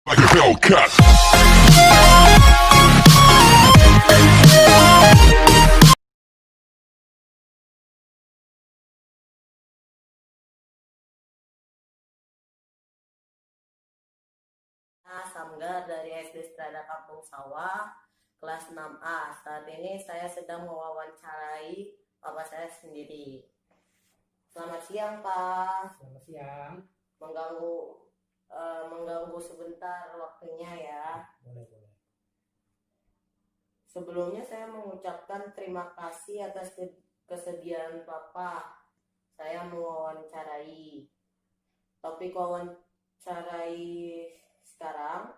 Like a Hellcat. Samgar dari SD Strada Kampung Sawah, kelas 6A. Saat ini saya sedang mewawancarai bapak saya sendiri. Selamat siang, Pak. Selamat siang. Mengganggu sebentar waktunya ya. Boleh. Sebelumnya saya mengucapkan terima kasih atas kesediaan Bapak. Saya mewawancarai. Topik wawancarai sekarang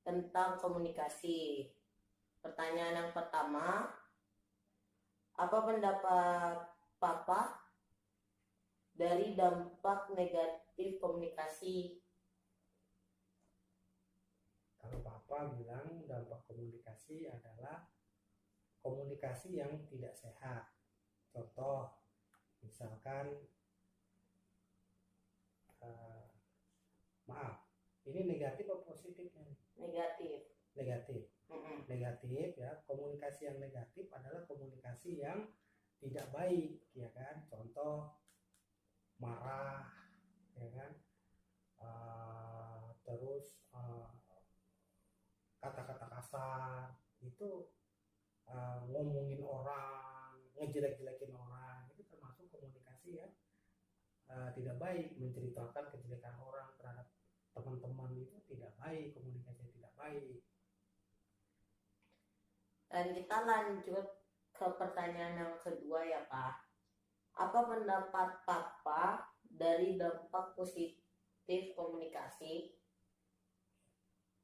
tentang komunikasi. Pertanyaan yang pertama, apa pendapat Papa dari dampak negatif komunikasi? Kalau Papa bilang dampak komunikasi adalah komunikasi yang tidak sehat. Contoh, misalkan, ini negatif atau positifnya? Negatif. Negatif ya. Komunikasi yang negatif adalah komunikasi yang tidak baik, ya kan? Contoh, marah, ya kan? Terus kata-kata kasar itu, ngomongin orang, ngejelek-jelekin orang, itu termasuk komunikasi yang tidak baik. Menceritakan kejelekan orang terhadap teman-teman itu tidak baik, komunikasi yang tidak baik. Dan kita lanjut ke pertanyaan yang kedua ya Pak. Apa pendapat Papa dari dampak positif komunikasi?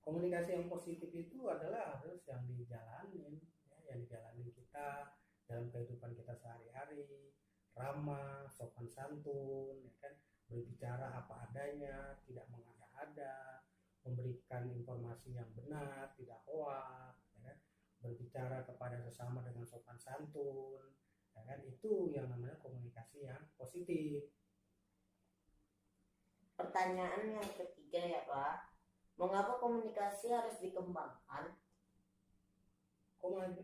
Komunikasi yang positif itu adalah harus yang dijalanin, ya, yang dijalanin kita dalam kehidupan kita sehari-hari, ramah, sopan santun, ya kan, berbicara apa adanya, tidak mengada-ada, memberikan informasi yang benar, tidak hoak, ya kan, berbicara kepada sesama dengan sopan santun, ya kan, itu yang namanya komunikasi yang positif. Pertanyaan yang ketiga ya Pak. Mengapa komunikasi harus dikembangkan?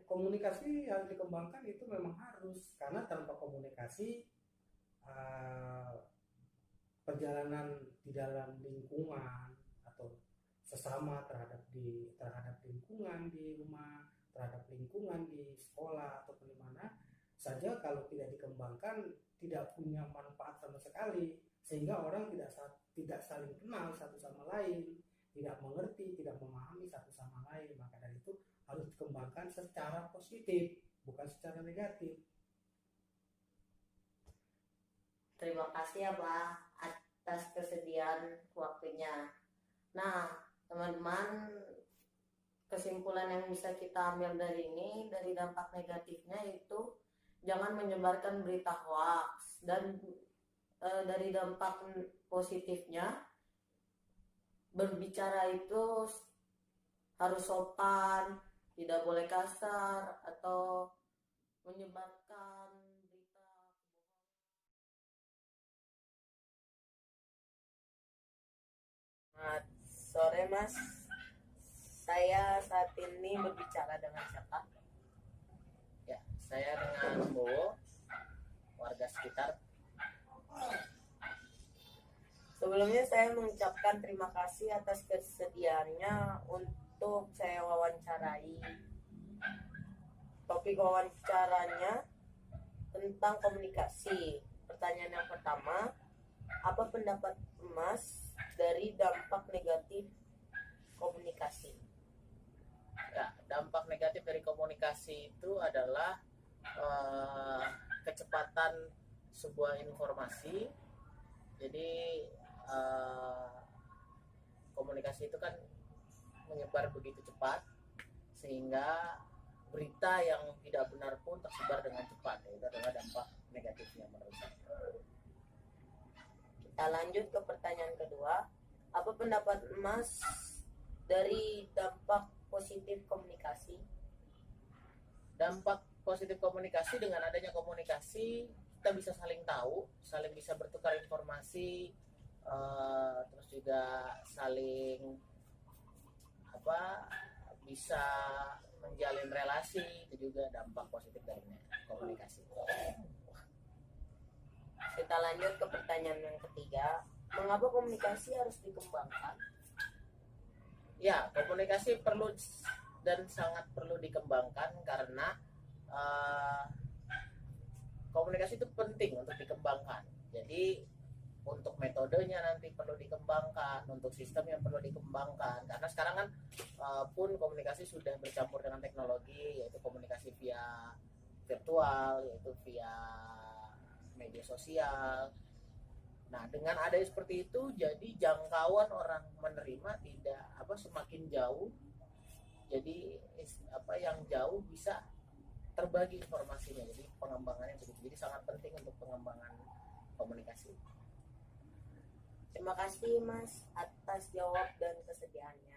Komunikasi harus dikembangkan, itu memang harus, karena tanpa komunikasi, perjalanan di dalam lingkungan atau sesama terhadap lingkungan di rumah, terhadap lingkungan di sekolah atau di mana saja, kalau tidak dikembangkan tidak punya manfaat sama sekali, sehingga orang tidak saling kenal satu sama lain, tidak mengerti, tidak memahami satu sama lain. Maka dari itu harus dikembangkan secara positif, bukan secara negatif. Terima kasih ya Pak atas kesediaan waktunya. Nah, teman-teman, kesimpulan yang bisa kita ambil dari ini, dari dampak negatifnya itu jangan menyebarkan berita hoax, dan dari dampak positifnya, berbicara itu harus sopan, tidak boleh kasar atau menyebarkan berita. Selamat sore Mas, saya saat ini berbicara dengan siapa? Ya, saya dengan Bowo, warga sekitar. Sebelumnya saya mengucapkan terima kasih atas kesediaannya untuk saya wawancarai. Topik wawancaranya tentang komunikasi. Pertanyaan yang pertama, apa pendapat Mas dari dampak negatif komunikasi? Ya, dampak negatif dari komunikasi itu adalah kecepatan sebuah informasi. Jadi komunikasi itu kan menyebar begitu cepat, sehingga berita yang tidak benar pun tersebar dengan cepat. Itu adalah dampak negatifnya menurut saya. Kita lanjut ke pertanyaan kedua. Apa pendapat Mas dari dampak positif komunikasi? Dampak positif komunikasi, dengan adanya komunikasi kita bisa saling tahu, saling bisa bertukar informasi, terus juga saling bisa menjalin relasi, itu juga dampak positif dari komunikasi. Kita lanjut ke pertanyaan yang ketiga. Mengapa komunikasi harus dikembangkan? Ya, komunikasi perlu dan sangat perlu dikembangkan karena komunikasi itu penting untuk dikembangkan. Jadi untuk metodenya nanti perlu dikembangkan, untuk sistem yang perlu dikembangkan. Karena sekarang kan pun komunikasi sudah bercampur dengan teknologi, yaitu komunikasi via virtual, yaitu via media sosial. Nah, dengan adanya seperti itu, jadi jangkauan orang menerima tidak semakin jauh. Jadi yang jauh bisa terbagi informasinya. Jadi pengembangannya begitu. Jadi sangat penting untuk pengembangan komunikasi. Terima kasih Mas atas jawab dan kesediaannya.